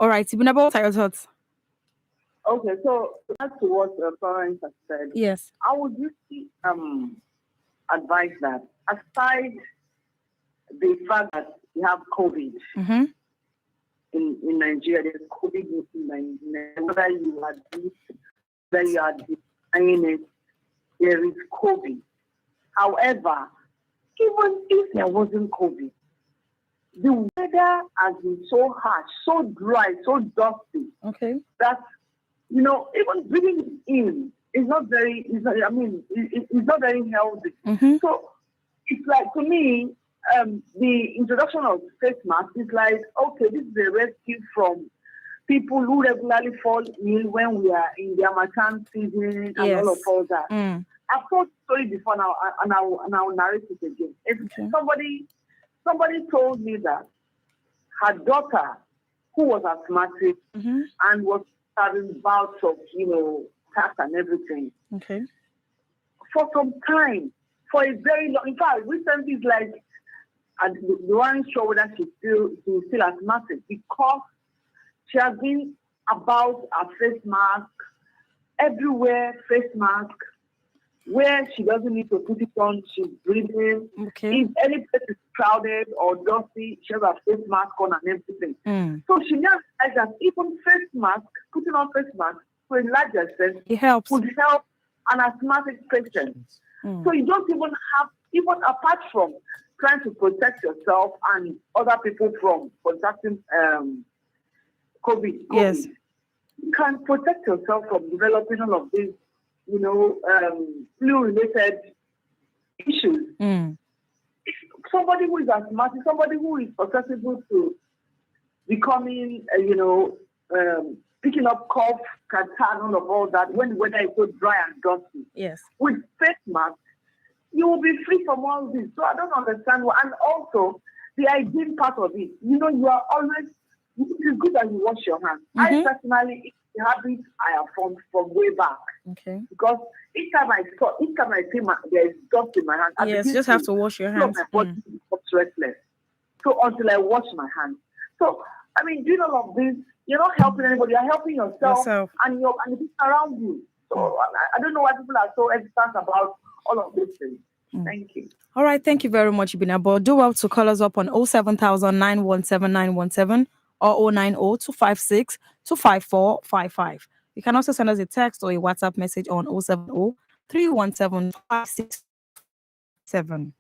All right, Ibinabo, what are your thoughts? Okay, so that's what Florence has said. Yes. I would really advise that aside the fact that we have COVID Mm-hmm. in Nigeria, there's COVID in Nigeria, whether you are this, whether you are denying it, there is COVID. However, even if there wasn't COVID, the weather has been so harsh, so dry, so dusty Okay. that even breathing in is not very. It's not very healthy. Mm-hmm. So it's like to me, the introduction of face mask is like, okay, this is a rescue from people who regularly fall ill when we are in the Amakan season and all of Yes. all that. Mm. I've told the story before now, and I'll narrate it again. If Okay. somebody told me that her daughter, who was asthmatic Mm-hmm. and was having bouts of, tax and everything, Okay. for some time, for a very long, in fact, recently it's like, and they weren't sure whether she's still asthmatic because she has been about a face mask, everywhere face mask, where she doesn't need to put it on, she's breathing. Okay. If any place is crowded or dusty, she has a face mask on and everything. Mm. So she now realized that even face mask, putting on face mask to a large extent It helps. would help an asthmatic patient. Mm. So you don't even have, even apart from trying to protect yourself and other people from contracting COVID, Yes. you can protect yourself from developing all of these, flu-related issues. Mm. If somebody who is asthmatic, somebody who is susceptible to becoming, picking up cough, catarrh, and all of that, when the weather is so dry and dusty, Yes. with face mask, you will be free from all this. So I don't understand why. And also, the hygiene part of it, you are always, it is good that you wash your hands. I Mm-hmm. personally, it's a habit I have formed from way back. Okay. Because each time I see there is dust in my hand, I Yes. You begin just have to wash your feel hands. my body becomes restless. So until I wash my hands. So, doing all of this, you're not helping anybody, you're helping yourself Yourself. and the people around you. So I don't know why people are so hesitant about all of these things. Thank you. All right. Thank you very much, Ibinabo. Do well to call us up on 07000 or 090-256-25455. You can also send us a text or a WhatsApp message on 070-317-567.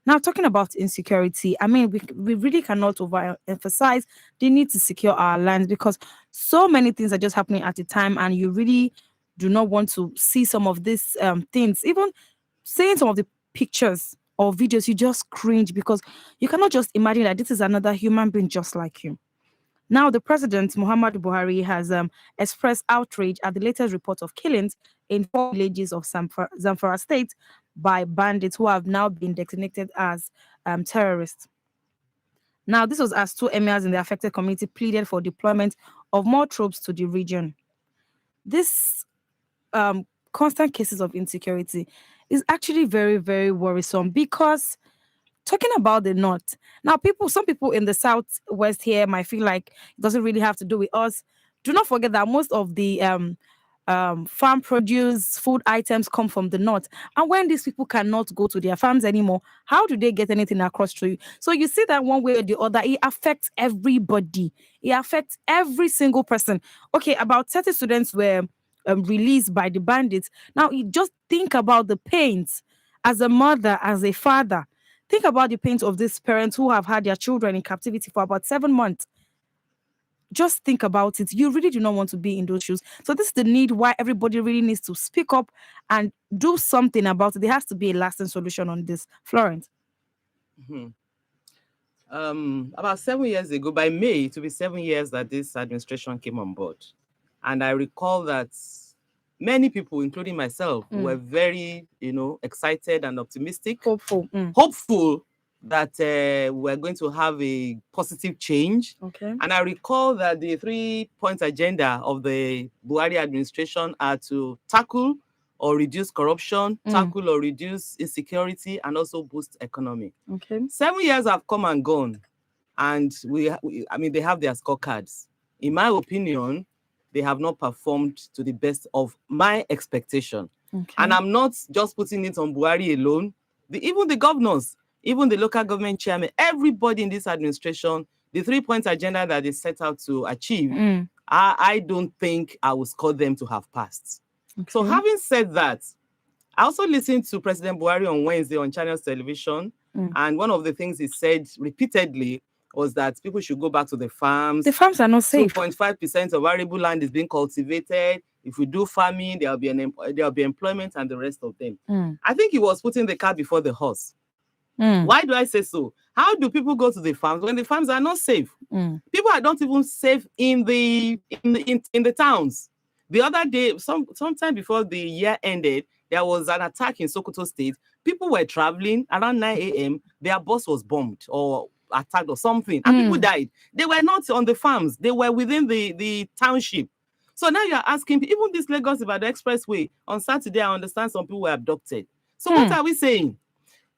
Now, talking about insecurity, I mean, we really cannot overemphasize the need to secure our lands because so many things are just happening at a time, and you really do not want to see some of these things. Even seeing some of the pictures or videos, you just cringe because you cannot just imagine that this is another human being just like you. Now, the president, Muhammad Buhari, has expressed outrage at the latest report of killings in four villages of Zamfara state by bandits who have now been designated as terrorists. Now, this was as two emirs in the affected community pleaded for deployment of more troops to the region. This constant cases of insecurity is actually very, very worrisome because talking about the north now, some people in the southwest here might feel like it doesn't really have to do with us. Do not forget that most of the farm produce food items come from the north, and when these people cannot go to their farms anymore, how do they get anything across to you? So you see that one way or the other, it affects everybody. It affects every single person. Okay, about 30 students were released by the bandits. Now you just think about the pains as a mother, as a father. Think about the pains of these parents who have had their children in captivity for about 7 months. Just think about it. You really do not want to be in those shoes. So this is the need why everybody really needs to speak up and do something about it. There has to be a lasting solution on this. Florence. Mhm. About 7 years ago, by May, it will be 7 years that this administration came on board. And I recall that many people, including myself, were very, excited and optimistic, hopeful that we're going to have a positive change. Okay. And I recall that the 3-point agenda of the Buhari administration are to tackle or reduce corruption, tackle or reduce insecurity, and also boost economy. Okay. 7 years have come and gone, and they have their scorecards. in my opinion, they have not performed to the best of my expectation. Okay. And I'm not just putting it on Buhari alone. Even the governors, even the local government chairman, everybody in this administration, the 3-point agenda that they set out to achieve, I don't think I will score them to have passed. Okay. So having said that, I also listened to President Buhari on Wednesday on Channels Television, and one of the things he said repeatedly was that people should go back to the farms. The farms are not safe. 2.5% of arable land is being cultivated. If we do farming, there'll be employment and the rest of them. I think he was putting the cart before the horse. Why do I say so? How do people go to the farms when the farms are not safe? People are not even safe in the towns. The other day, sometime before the year ended, there was an attack in Sokoto State. People were traveling around 9 a.m. Their bus was bombed or attacked or something, and people died. They were not on the farms. They were within the township. So now you're asking, even this Lagos-Ibadan Expressway, on Saturday, I understand some people were abducted. So what are we saying?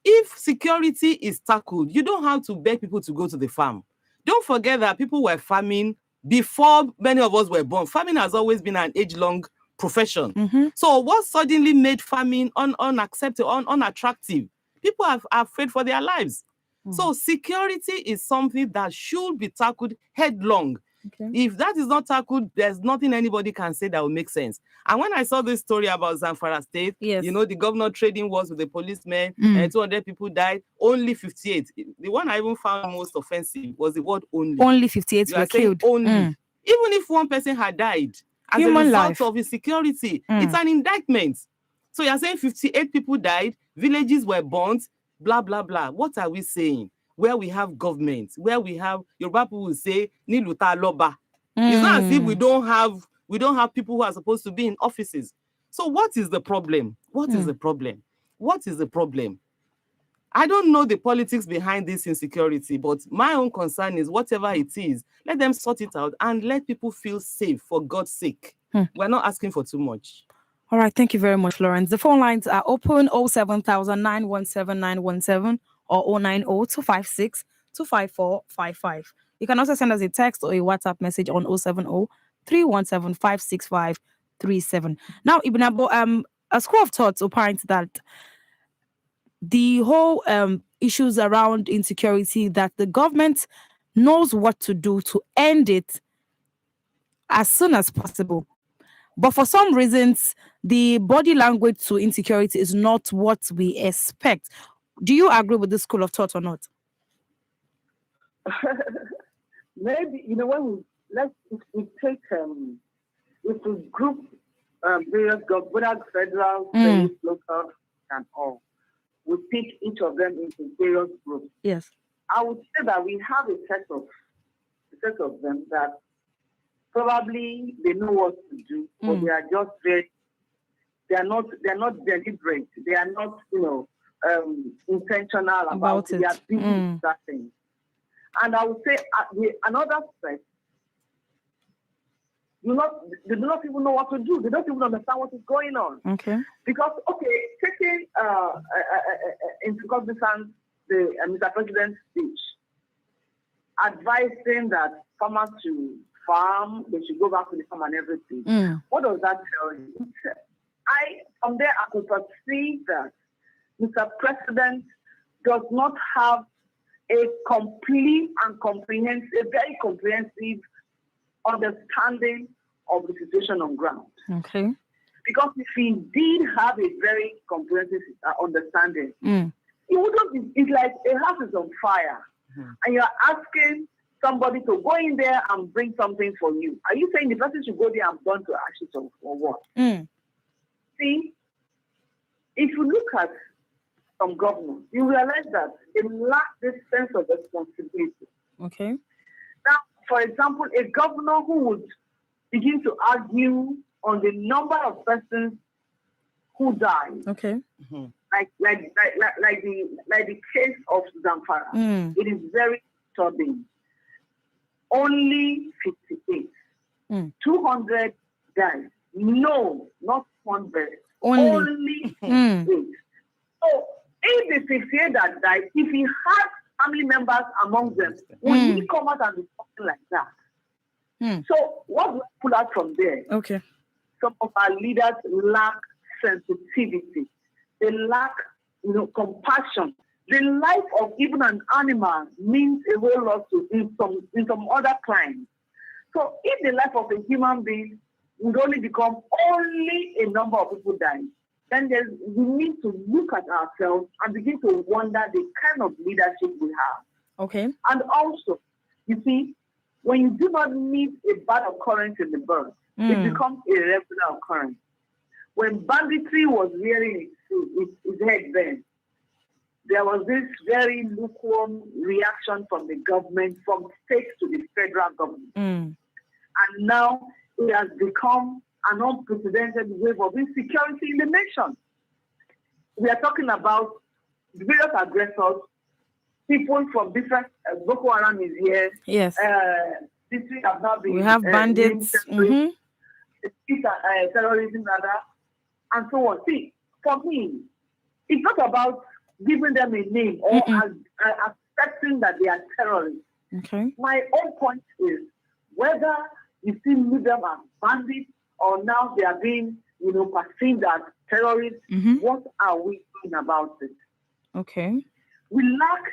If security is tackled, you don't have to beg people to go to the farm. Don't forget that people were farming before many of us were born. Farming has always been an age-long profession. So what suddenly made farming unacceptable, unattractive? People are afraid for their lives. So security is something that should be tackled headlong. Okay. If that is not tackled, there's nothing anybody can say that will make sense. And when I saw this story about Zamfara State, you know, the governor trading wars with the policemen, 200 people died, only 58. The one I even found most offensive was the word only. Only 58 were killed. Only. Even if one person had died as a result of insecurity, it's an indictment. So you're saying 58 people died, villages were burnt, blah, blah, blah. What are we saying? Where we have government, where we have Yoruba people will say Niluta Loba. It's not as if we don't have people who are supposed to be in offices. So what is the problem? What is the problem? What is the problem? I don't know the politics behind this insecurity, but my own concern is whatever it is, let them sort it out and let people feel safe for God's sake. We're not asking for too much. All right, thank you very much, Lawrence. The phone lines are open 07000 917 917 or 090 256 You can also send us a text or a WhatsApp message on 070 317 56537. Now, Ibn Abo, a school of thought opines that the whole issues around insecurity, that the government knows what to do to end it as soon as possible. But for some reasons, the body language to insecurity is not what we expect. Do you agree with this school of thought or not? Maybe, you know, when we take, if we group various governments, whether federal, state, local, and all, we pick each of them into various groups. Yes. I would say that we have a set of them that probably they know what to do, but they are just they're not deliberate. They are not, you know, intentional about it. They are busy with that thing. And I would say another aspect, they do not even know what to do. They don't even understand what is going on. Okay. Because, taking into cognizance the Mr. President's speech, advising that farmers should farm, they should go back to the farm and everything. What does that tell you? From there, I could perceive that Mr. President does not have a complete and very comprehensive understanding of the situation on ground. Okay. Because if he did have a very comprehensive understanding, it wouldn't be, it's like a house is on fire, and you're asking somebody to go in there and bring something for you. Are you saying the person should go there and burn to ashes or what? See, if you look at some governors, you realize that they lack this sense of responsibility. Okay. Now, for example, a governor who would begin to argue on the number of persons who died. Okay. Like the case of Zamfara. It is very disturbing. Only 58. 200 died. No, not 100. Only 58. So, if the 58 that died, if he had family members among them, would he come out and do something like that? So what we pull out from there? Okay. Some of our leaders lack sensitivity. They lack, compassion. The life of even an animal means a whole lot to in some other climes. So if the life of a human being would only become only a number of people dying, then we need to look at ourselves and begin to wonder the kind of leadership we have. Okay. And also, you see, when you do not meet a bad occurrence in the bird, it becomes a regular occurrence. When banditry was rearing its head then, there was this very lukewarm reaction from the government, from state to the federal government. And now it has become an unprecedented wave of insecurity in the nation. We are talking about various aggressors, people from different, Boko Haram is here. Yes. This week have not been, we have bandits. Terrorism rather, and so on. See, for me, it's not about giving them a name or accepting that they are terrorists. Okay. My own point is whether you still leave them as bandits or now they are being, perceived as terrorists. What are we doing about it? Okay. We lack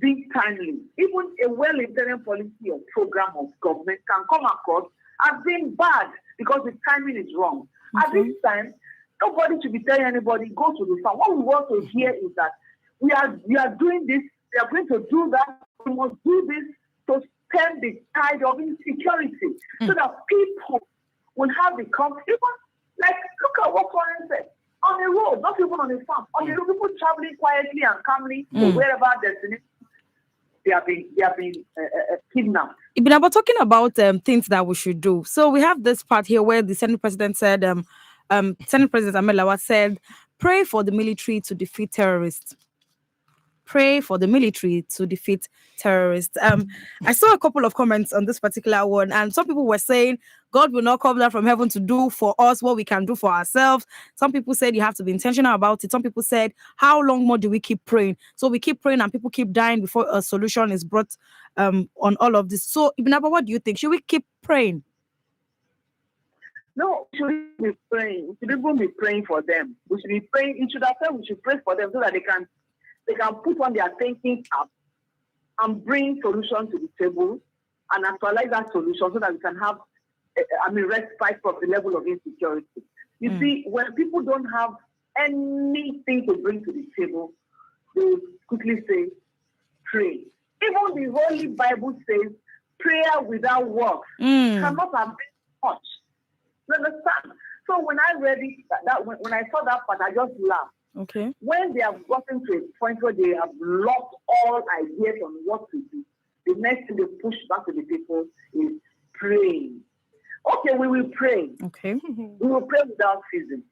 being timely. Even a well-intended policy or program of government can come across as being bad because the timing is wrong. At this time, nobody should be telling anybody, go to the farm. What we want to hear is that we are doing this, we are going to do that, we must do this to stem the tide of insecurity so that people will have the confidence. Like, look at what Cohen said. On the road, not even on a farm, on the road, people traveling quietly and calmly to wherever destination, they have been kidnapped. Ibn, but talking about things that we should do. So we have this part here where the Senate President said, Senate President Ahmed Lawal said, pray for the military to defeat terrorists. Pray for the military to defeat terrorists. I saw a couple of comments on this particular one, and some people were saying God will not come down from heaven to do for us what we can do for ourselves. Some people said you have to be intentional about it. Some people said, how long more do we keep praying? So we keep praying and people keep dying before a solution is brought on all of this. So Ibn Abba, what do you think? Should we keep praying? No, we should be praying. We should even be praying for them. We should be praying. We should pray for them so that they can put on their thinking cap and bring solutions to the table and actualize that solution so that we can have, respite from the level of insecurity. You see, when people don't have anything to bring to the table, they quickly say, pray. Even the Holy Bible says, prayer without works cannot have been much. You understand? So when I read it, when I saw that part, I just laughed. Okay. When they have gotten to a point where they have lost all ideas on what to do, the next thing they push back to the people is praying. Okay, we will pray. Okay. We will pray without ceasing.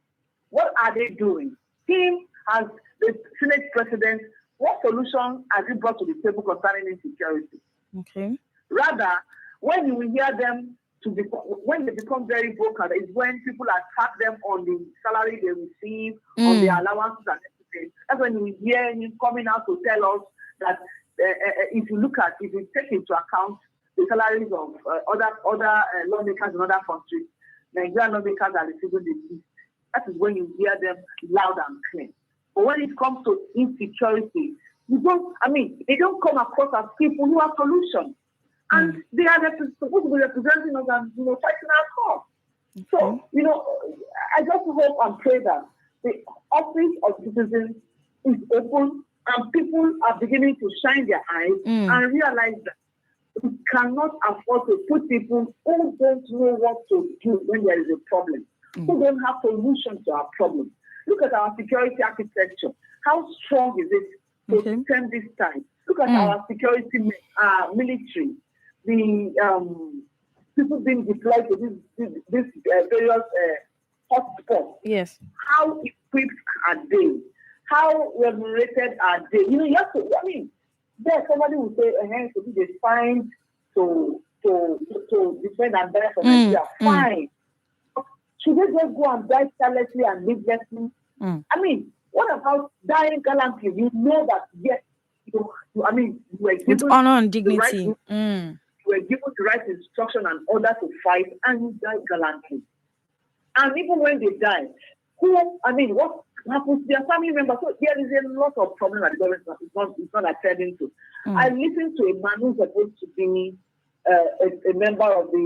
What are they doing? Him as the Senate President, what solution has he brought to the table concerning insecurity? Okay. Rather, when you will hear them when they become very vocal, is when people attack them on the salary they receive, on their allowances and everything. That's when you hear him coming out to tell us that if you take into account the salaries of other lawmakers in other countries, Nigerian lawmakers are receiving the least. That is when you hear them loud and clear. But when it comes to insecurity, they don't come across as people who have solutions. And they are supposed to be representing us and fighting our cause. So, I just hope and pray that the office of citizens is open and people are beginning to shine their eyes and realize that we cannot afford to put people who don't know what to do when there is a problem, who don't have solutions to our problem. Look at our security architecture. How strong is it to stem this time? Look at our security military. The people being deployed to these various hotspots. Yes. How equipped are they? How remunerated are they? You have to. There somebody will say, "To be defined to defend and bear for Nigeria." Fine. Should they just go and die silently and needlessly? What about dying gallantly? You know that yes, you were given with honor and dignity. You were given the right instruction and order to fight, and you died gallantly. And even when they die, what happens to their family members? So there is a lot of problems that the government is not attending to. I listened to a man who's supposed to be a member of the,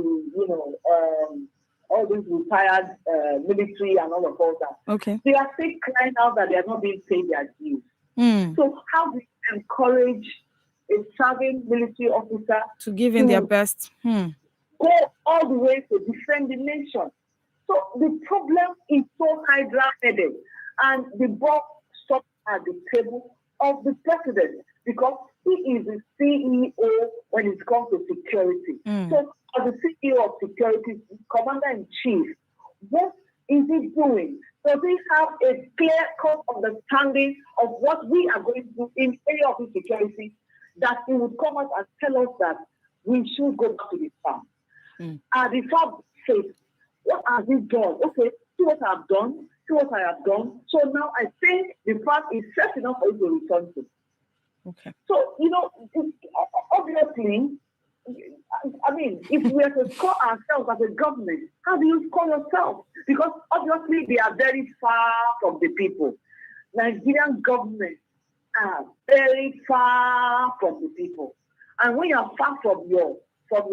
all these retired military and all of that. Okay. They are still crying out that they are not being paid their dues. So how do you encourage a serving military officer to give in their best? Go all the way to defend the nation. So the problem is so hydra-headed, and the boss stopped at the table of the president because he is the CEO when it comes to security. So as the CEO of security, commander-in-chief, what is he doing? Does he have a clear-cut understanding of what we are going to do in area of security, that he would come out and tell us that we should go back to the farm? And the farm says, what have we done? Okay, see what I've done, see what I have done. So now I think the farm is set enough for you to return to. Okay. So, obviously, if we are to score ourselves as a government, how do you score yourself? Because obviously they are very far from the people. Nigerian government are very far from the people. And when you are far from your place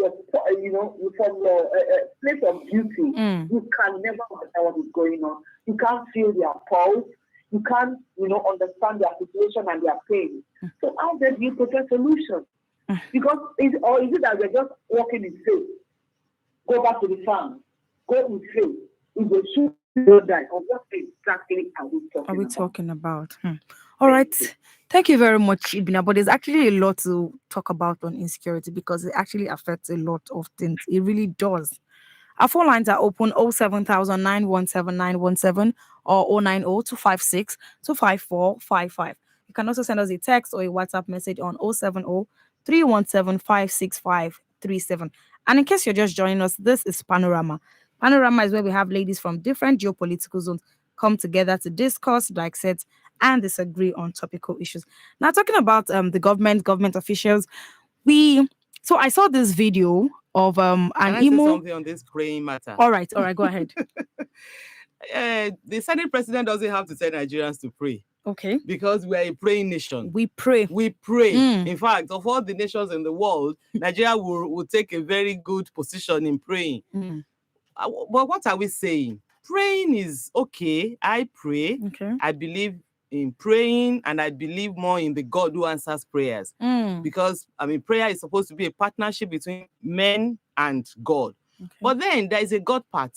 of duty, you can never understand what is going on. You can't feel their pulse. You can't, understand their situation and their pain. So how then do you protect solutions? Because is it that we're just walking in faith? Go back to the farm. Go in faith. If they shoot, you die. Or what exactly are we talking about? All right. Thank you very much, Ibina. But there's actually a lot to talk about on insecurity because it actually affects a lot of things. It really does. Our phone lines are open 07000 917 917 or 090 256 25455. You can also send us a text or a WhatsApp message on 070 317 56537. And in case you're just joining us, this is Panorama. Panorama is where we have ladies from different geopolitical zones come together to discuss, dissect, and disagree on topical issues. Now, talking about the government officials, so I saw this video of an Can I emo. say something on this praying matter? All right, go ahead. The Senate president doesn't have to tell Nigerians to pray. Okay. Because we are a praying nation. We pray. In fact, of all the nations in the world, Nigeria will take a very good position in praying. But what are we saying? Praying is okay. I pray. Okay. I believe in praying, and I believe more in the God who answers prayers. Because, prayer is supposed to be a partnership between men and God. Okay. But then there is a God part.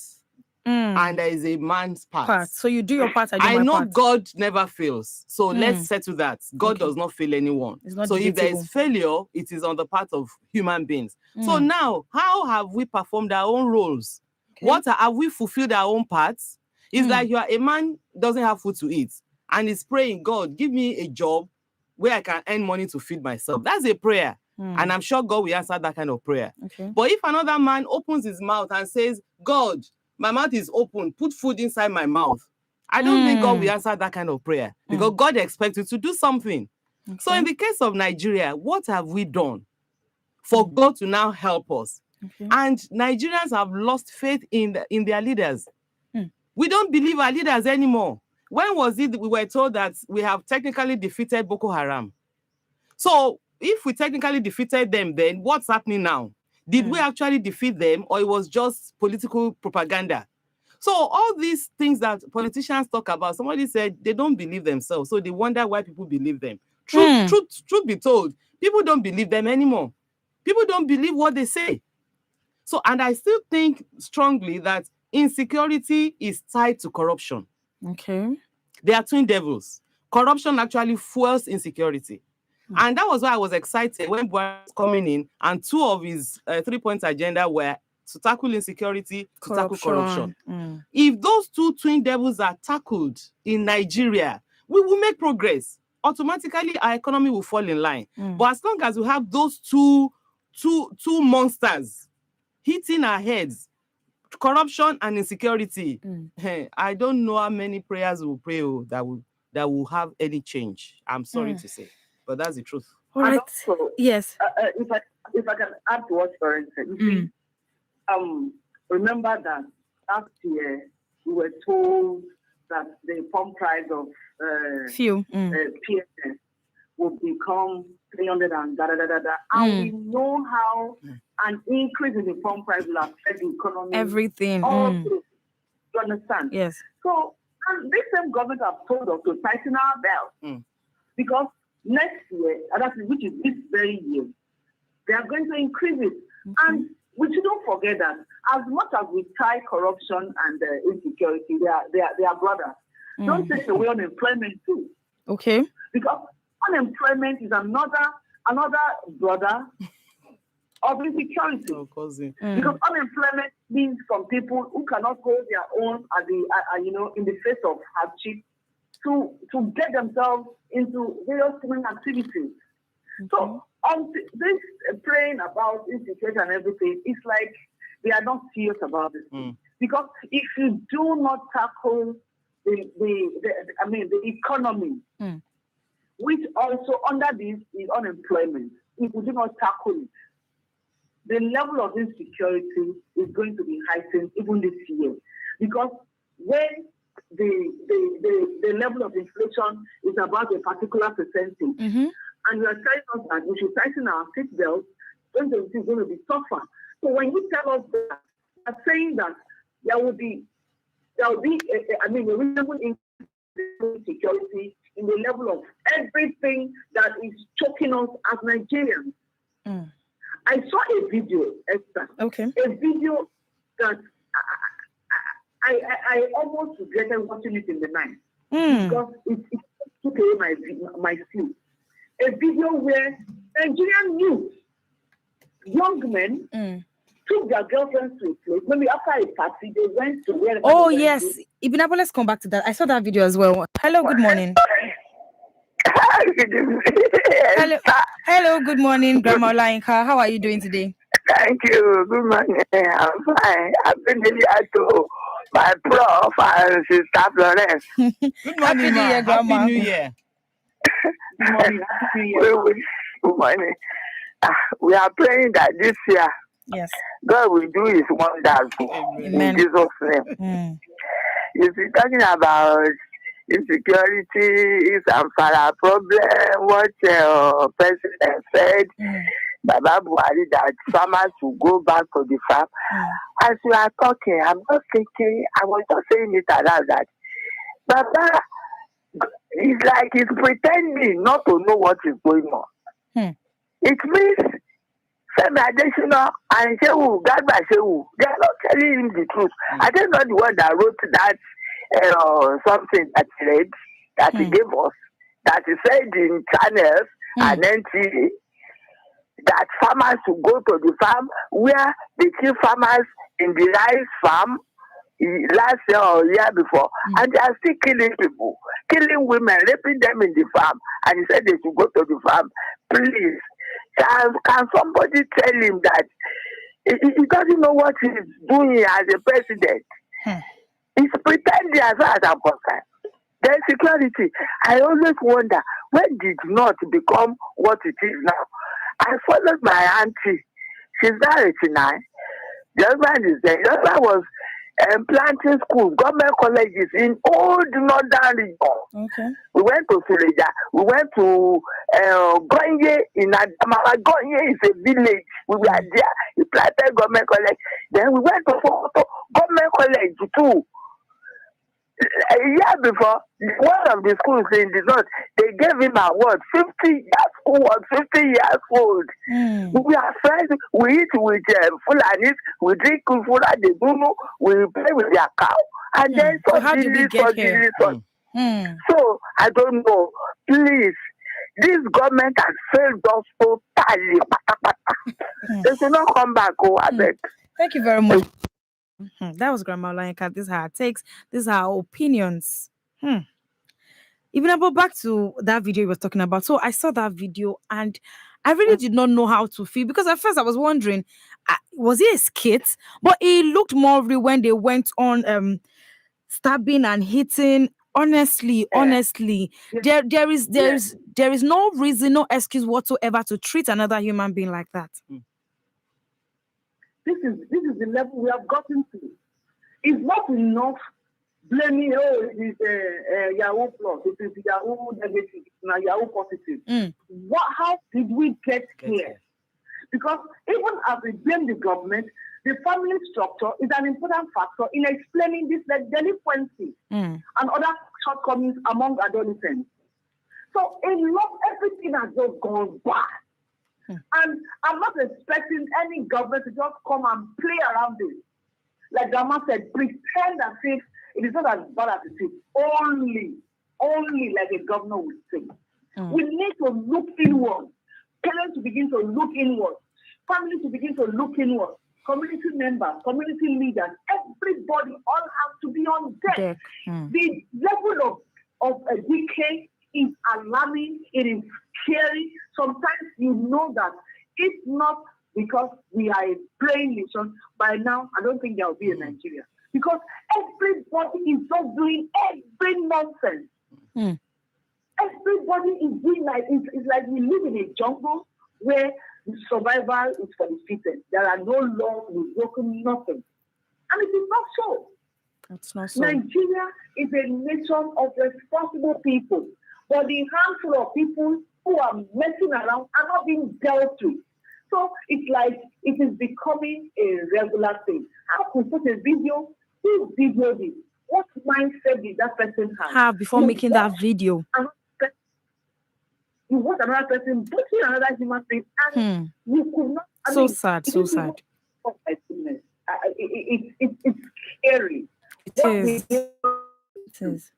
And there is a man's part. So you do your part, I know part. God never fails. So let's settle that. God does not fail anyone. So if there is failure, it is on the part of human beings. So now, how have we performed our own roles? Okay. Have we fulfilled our own parts? It's like a man doesn't have food to eat and is praying, God, give me a job where I can earn money to feed myself. That's a prayer. And I'm sure God will answer that kind of prayer. Okay. But if another man opens his mouth and says, God, my mouth is open, put food inside my mouth, I don't think God will answer that kind of prayer because God expects you to do something. Okay. So in the case of Nigeria, what have we done for God to now help us? Okay. And Nigerians have lost faith in their leaders. We don't believe our leaders anymore. When was it we were told that we have technically defeated Boko Haram? So if we technically defeated them, then what's happening now? Did we actually defeat them, or it was just political propaganda? So all these things that politicians talk about, somebody said they don't believe themselves, so they wonder why people believe them. Truth be told, people don't believe them anymore. People don't believe what they say. So, and I still think strongly that insecurity is tied to corruption. Okay. They are twin devils. Corruption actually fuels insecurity. And that was why I was excited when Buhari was coming in, and two of his 3-point agenda were to tackle insecurity, to tackle corruption. If those two twin devils are tackled in Nigeria, we will make progress. Automatically, our economy will fall in line. But as long as we have those two monsters hitting our heads, corruption and insecurity, I don't know how many prayers we'll pray that will have any change. I'm sorry to say. But that's the truth. All right. Also, yes. If I if I can add to what Florence said, you see, remember that last year we were told that the pump price of Fuel. PSS will become 300 and da da da da da. And we know how an increase in the pump price will affect the economy. Everything. All through. You understand? Yes. So, and this same government have told us to tighten our belt because next year, which is this very year, they are going to increase it. And we shouldn't forget that as much as we tie corruption and insecurity, they are brothers. Don't take away unemployment too. Okay. Because unemployment is another brother of insecurity. Because unemployment means from people who cannot hold their own at the in the face of hardship to get themselves into various human activities. So this praying about insecurity and everything, it's like they are not serious about this. Because if you do not tackle the economy, which also under this is unemployment, if we do not tackle it, the level of insecurity is going to be heightened even this year. Because when the level of inflation is about a particular percentage, and you are telling us that we should tighten our seatbelts, then it is going to be tougher. So when you tell us that, you are saying that there will be a reasonable increase in security in the level of everything that is choking us as Nigerians. I saw a video, Esther. Okay. A video that I almost regretted watching it in the night because it took away my sleep. A video where Nigerian youth, young men, took their girlfriends to a place. Maybe after a party, they went to wherever. Oh, yes. Ibinabo, let's come back to that. I saw that video as well. Hello, good morning. Hello, good morning, Grandma Olainka. How are you doing today? Thank you. Good morning. I'm fine. I've been here to my prof and Sister Florence. Good morning, Grandma. Happy New Year. Good morning. Happy New Year. Good morning. We are praying that this year, yes, God will do His wonders in Jesus' name. You see, talking about insecurity is a problem. What President said, Baba Buhari, that farmers will go back to the farm. As we are talking, I'm not thinking, I was just saying it aloud that Baba is like he's pretending not to know what is going on. It means Femi Adesina and Shehu, Garba Shehu, they are not telling him the truth. I don't know the one that wrote that something that he read, that he gave us, that he said in channels and NTV, that farmers should go to the farm where they kill farmers in the rice farm last year or year before, and they are still killing people, killing women, raping them in the farm, and he said they should go to the farm. Please, can somebody tell him that he doesn't know what he's doing as a president? He's pretending as far as I'm concerned. Then security, I always wonder, when did not become what it is now? I followed my auntie. She's now 89. The husband is there. The husband was planting school, government colleges in old northern region. Okay. We went to Suleja. We went to Gonye in Adamawa. Gonye is a village. We were there. He planted government college. Then we went to Sokoto, government college too. A year before, one of the schools in the north, they gave him an award, 50 years old, 50 years old. We are friends, we eat with Fulanis, we drink Fula de Bunu, we play with their cow. And then So how did we get here? So, I don't know. Please, this government has failed us totally. They should not come back. I beg. Thank you very much. That was Grandma Olainka. This is her takes. This is her opinions. Even about back to that video we was talking about. So I saw that video and I really did not know how to feel, because at first I was wondering, was it a skit? But it looked more real when they went on stabbing and hitting Honestly, Yes. there is no reason, no excuse whatsoever to treat another human being like that. This is the level we have gotten to. It's not enough blaming, oh, it is Yahoo plus, it is Yahoo negative, it's not Yahoo positive. How did we get here? Because even as we blame the government, the family structure is an important factor in explaining this delinquency and other shortcomings among adolescents. So everything has just gone bad. And I'm not expecting any government to just come and play around this. Like Grandma said, pretend as if it is not as bad as it is. Only like a governor would say. We need to look inward. Parents to begin to look inward. Families to begin to look inward. Community members, community leaders, everybody all have to be on deck. The level of decay is alarming. It is scary. Sometimes you know that if not because we are a praying nation, by now I don't think there will be a Nigeria. Because everybody is just doing every nonsense. Everybody is doing it's like we live in a jungle where survival is for the fittest. There are no laws, we've broken nothing. And it is not so. It's not so. Nigeria is a nation of responsible people. But the handful of people who are messing around are not being dealt with. So it's like it is becoming a regular thing. How could put a video? Who videoed it? What mindset did that person have before making that video? You watch another person butchering another human being, and you could not. So sad. It's scary. It is.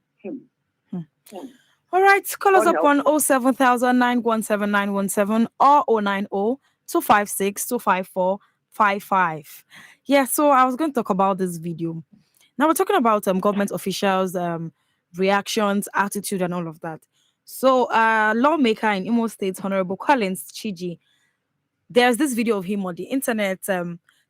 All right, call us up on 07000 917 917 or 090 256 254 55. Yeah, so I was going to talk about this video. Now we're talking about government officials, reactions, attitude, and all of that. So, lawmaker in Imo State, Honorable Collins Chiji, there's this video of him on the internet.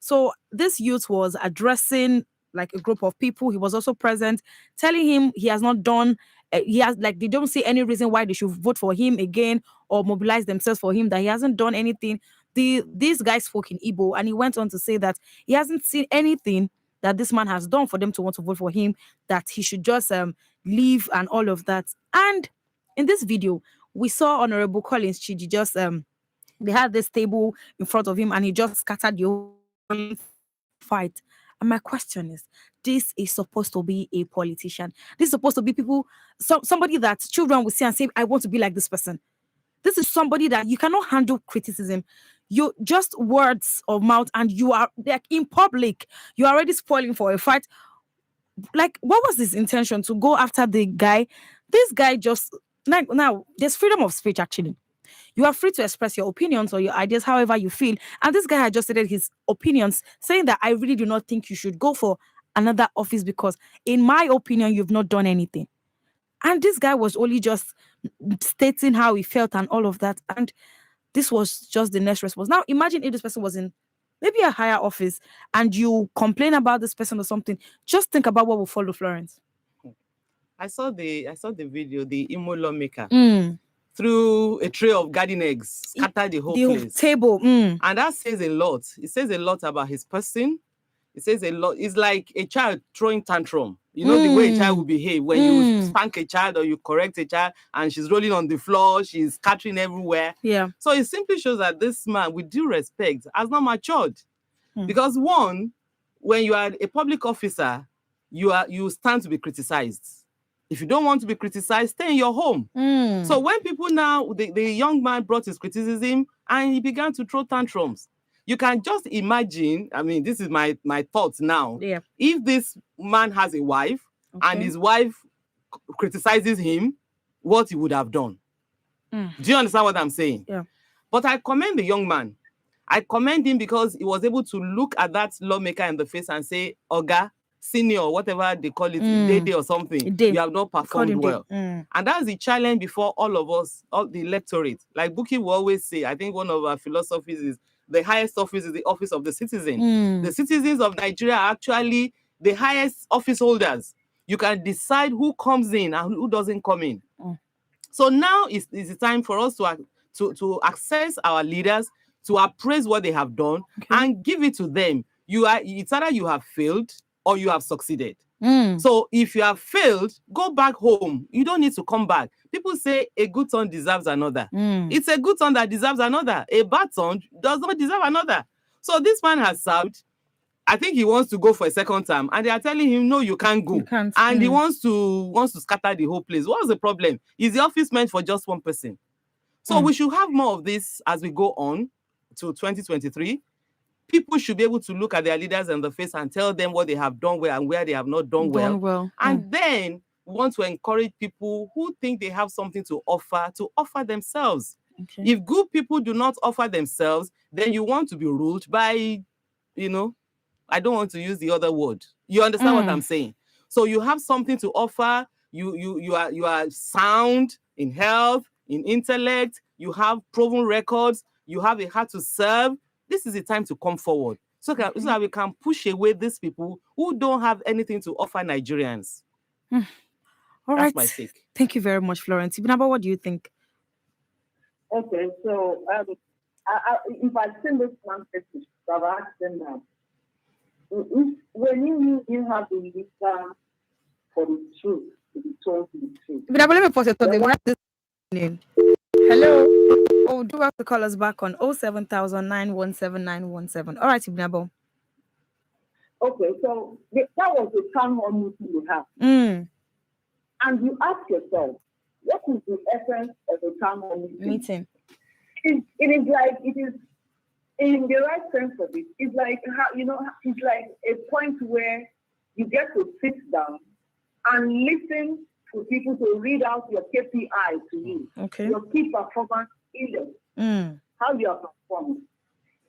So this youth was addressing like a group of people. He was also present, telling him he has not done. They don't see any reason why they should vote for him again or mobilize themselves for him. That he hasn't done anything. These guys spoke in Igbo, and he went on to say that he hasn't seen anything that this man has done for them to want to vote for him. That he should just leave and all of that. And in this video, we saw Honorable Collins Chiji just they had this table in front of him, and he just scattered the whole fight. And my question is, this is supposed to be a politician. This is supposed to be somebody that children will see and say, I want to be like this person. This is somebody that you cannot handle criticism. You just words of mouth, and you are like in public, you're already spoiling for a fight. Like, what was his intention to go after the guy? This guy just now there's freedom of speech actually. You are free to express your opinions or your ideas however you feel. And this guy had just stated his opinions, saying that I really do not think you should go for another office because, in my opinion, you've not done anything. And this guy was only just stating how he felt and all of that. And this was just the next response. Now, imagine if this person was in maybe a higher office and you complain about this person or something. Just think about what will follow, Florence. I saw the video, the Imo lawmaker. Through a tray of garden eggs, scatter the whole place. Table. And that says a lot. It says a lot about his person. It says a lot. It's like a child throwing tantrum. You know, the way a child will behave when you spank a child or you correct a child and she's rolling on the floor, she's scattering everywhere. Yeah. So it simply shows that this man, with due respect, has not matured. Because one, when you are a public officer, you stand to be criticized. If you don't want to be criticized, stay in your home. So when people now, the young man brought his criticism and he began to throw tantrums. You can just imagine, I mean, this is my thoughts now. Yeah. If this man has a wife and his wife criticizes him, what he would have done. Do you understand what I'm saying? Yeah. But I commend the young man. I commend him because he was able to look at that lawmaker in the face and say, Oga, senior, whatever they call it, day or something, you have not performed well. And that's the challenge before all of us, all the electorate. Like Buki will always say, I think one of our philosophies is the highest office is the office of the citizen. The citizens of Nigeria are actually the highest office holders. You can decide who comes in and who doesn't come in. So now is the time for us to access our leaders, to appraise what they have done, and give it to them. It's either you have failed or you have succeeded. So if you have failed, go back home. You don't need to come back. People say a good son deserves another. It's a good son that deserves another. A bad son does not deserve another. So this man has served. I think he wants to go for a second term, and they are telling him, no, you can't go. And he wants to scatter the whole place. What's the problem? Is the office meant for just one person? So we should have more of this as we go on to 2023. People should be able to look at their leaders in the face and tell them what they have done well and where they have not done well. And then we want to encourage people who think they have something to offer themselves. If good people do not offer themselves, then you want to be ruled by, I don't want to use the other word. You understand what I'm saying? So you have something to offer. You are sound in health, in intellect. You have proven records. You have a heart to serve. This is the time to come forward so that we can push away these people who don't have anything to offer Nigerians. All right. That's my take. Thank you very much, Florence. Ibinabo, what do you think? Okay, so if I've seen this one message, I've asked them that when you have the leader for the truth, to be told the truth. Ibinabo, let me pause it. Hello. Oh, do have to call us back on 07000917917. All right, Ibinabo. Okay, so that was the town hall meeting we have. And you ask yourself, what is the essence of a town hall meeting? It is like, it is, in the right sense of it, it's like, it's like a point where you get to sit down and listen to people to read out your KPI to you, your key performance index, how you are performing.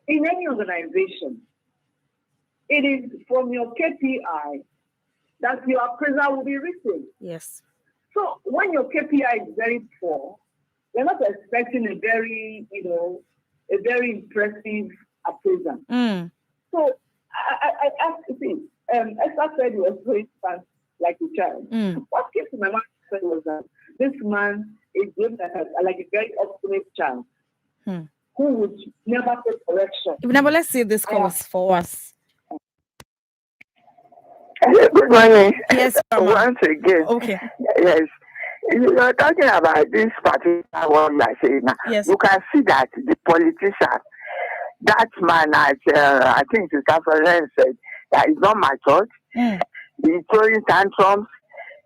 In any organization, it is from your KPI that your appraisal will be written. Yes. So when your KPI is very poor, you're not expecting a very impressive appraisal. So I asked, Esther said he was going fast like a child. What came to my mind was that this man is like a very obstinate child who would never take correction. Now, let's see this course for us. Good morning. Yes, once again. Okay. Yes. You're talking about this particular one you are saying now. Yes. You can see that the politician, that man, I think Sister Florence said, that is not matured. He's throwing tantrums.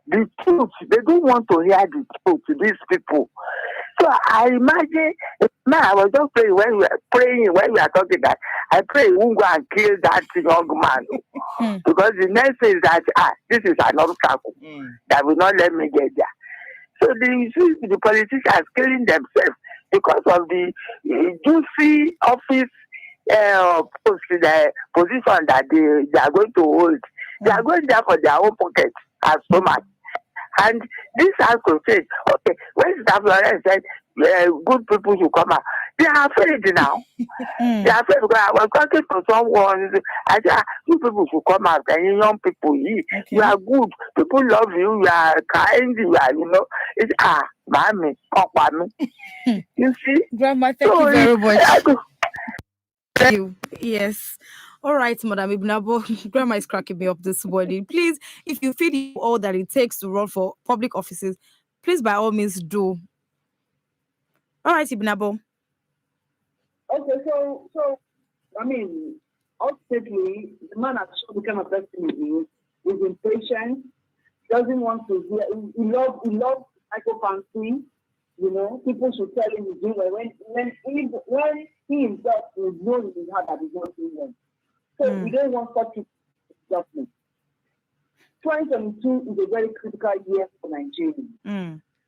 The truth, they don't want to hear the truth to these people. So I imagine, man, I was just praying when we are talking that. I pray he won't go and kill that young man. Because the next thing is that, this is an obstacle that will not let me get there. So the politicians killing themselves because of the juicy office position that they are going to hold. They are going there for their own pockets as so much. And this has to change. Okay, when Sister Florence said good people should come out, they are afraid now. They are afraid because I was talking to someone. I said, you people should come out. And you young people, you are good. People love you. You are kind. You are, It's mommy, papa me. You see? Grandma, thank you very much. Thank you. Yes. All right, Madam Ibinabo, Grandma is cracking me up this morning. Please, if you feel all that it takes to run for public offices, please by all means do. All right, Ibinabo. Okay, so I mean, ultimately, the man has shown the kind of person he is. He's impatient, doesn't want to hear. He loves psychophancy. People should tell him he's doing well. When he himself will know in his heart that he's not doing well. So we don't want such adjustment. 2022 is a very critical year for Nigeria.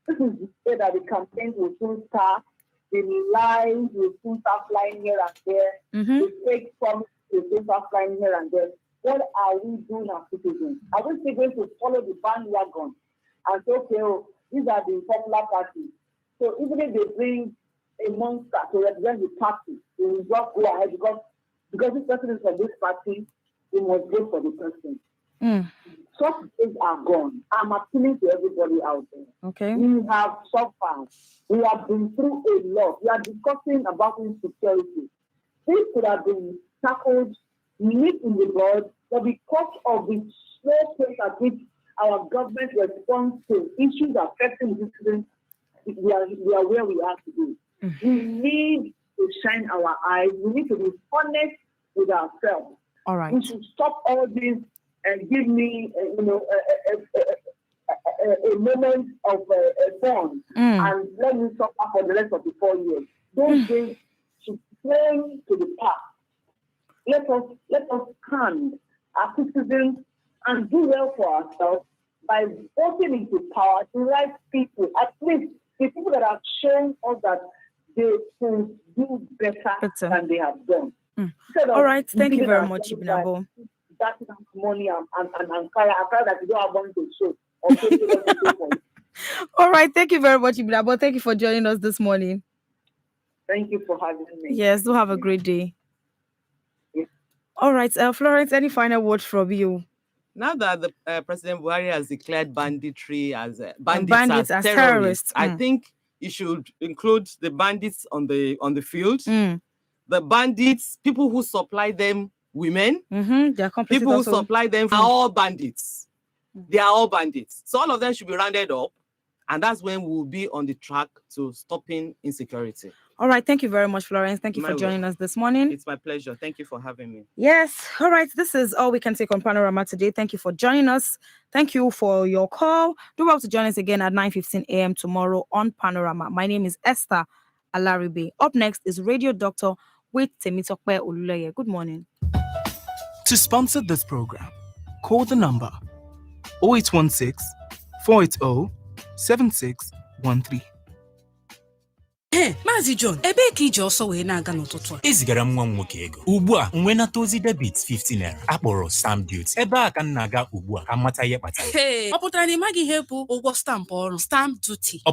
This is the year that the campaigns will soon start. The lies will soon start flying here and there. The fake promises will soon start flying here and there. What are we doing as citizens? Are we still going to follow the bandwagon and say, okay, these are the popular parties? So even if they bring a monster to represent the party, we will just go ahead because this person is from this party, we must vote for the person. Such days are gone. I'm appealing to everybody out there. Okay. We have suffered. We have been through a lot. We are discussing about insecurity. This could have been tackled nip in the bud, but because of the slow pace at which our government responds to issues affecting citizens, we are where we are today. We need to shine our eyes. We need to be honest with ourselves. All right. We should stop all this and give me, a moment of fun and let me suffer for the rest of the 4 years. Those days should turn to the past. Let us stand as citizens and do well for ourselves by voting into power the right people, at least the people that have shown us that they can do better than they have done. All right, thank you very much, Ibinabo. That money and carry that you don't have money to show. All right, thank you very much, Ibinabo. Thank you for joining us this morning. Thank you for having me. Yes, do have a great day. Yes. All right, Florence, any final words from you? Now that the President Buhari has declared banditry as bandits as terrorists, I think you should include the bandits on the field. The bandits, people who supply them, women, people who supply them are all bandits. They are all bandits. So all of them should be rounded up, and that's when we'll be on the track to stopping insecurity. All right, thank you very much, Florence. Thank you for joining us this morning. It's my pleasure. Thank you for having me. Yes. All right, this is all we can take on Panorama today. Thank you for joining us. Thank you for your call. Do well to join us again at 9:15 a.m. tomorrow on Panorama. My name is Esther Alaribe. Up next is Radio Doctor with Temitokpe Oluleye. Good morning. To sponsor this program, call the number 0816 480 7613. Maazị John, ebee ka iji ọsọ wee na-aga n'ụtụtụ a? Ezigara m nwa m nwoke ego. Ugbu a, m wee nata ozi debit 15 naira akpọrọ stamp duty. Ebe a ka m na-aga ugbu a ka m mata ihe kpatara. Ọ pụtara na ị maghị ihe bụ ụgwọ stampụ ọrụ, stamp duty?